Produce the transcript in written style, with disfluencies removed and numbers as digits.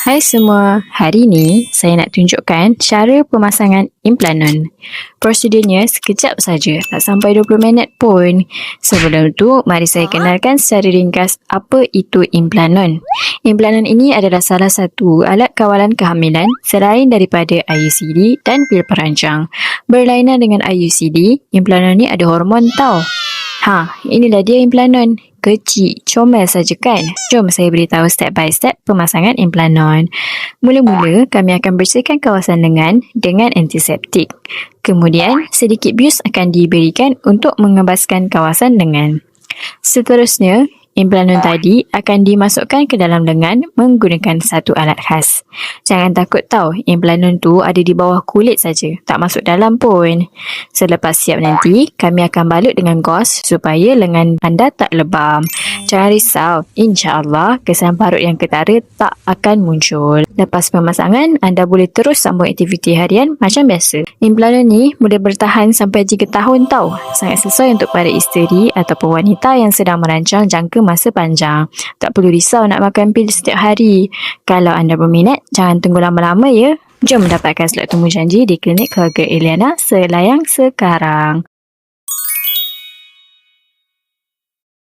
Hai semua, hari ini saya nak tunjukkan cara pemasangan implanon. Prosedurnya sekejap saja, tak sampai 20 minit pun. Sebelum tu, mari saya kenalkan secara ringkas apa itu implanon. Implanon ini adalah salah satu alat kawalan kehamilan selain daripada IUCD dan pil perancang. Berlainan dengan IUCD, implanon ni ada hormon tau. Inilah dia implanon. Kecil, comel saja kan? Jom saya beritahu step by step pemasangan implanon. Mula-mula, kami akan bersihkan kawasan lengan dengan antiseptik. Kemudian, sedikit bius akan diberikan untuk mengebaskan kawasan lengan. Seterusnya, implanon tadi akan dimasukkan ke dalam lengan menggunakan satu alat khas. Jangan takut tau, implanon tu ada di bawah kulit saja, tak masuk dalam pun. Selepas siap nanti, kami akan balut dengan gauze supaya lengan anda tak lebam. Jangan risau, insya-Allah kesan parut yang ketara tak akan muncul. Lepas pemasangan, anda boleh terus sambung aktiviti harian macam biasa. Implanon ni boleh bertahan sampai 3 tahun tau. Sangat sesuai untuk para isteri ataupun wanita yang sedang merancang jangka masa panjang. Tak perlu risau nak makan pil setiap hari. Kalau anda berminat, jangan tunggu lama-lama ya. Jom mendapatkan slot temu janji di klinik keluarga Eliana selayang sekarang.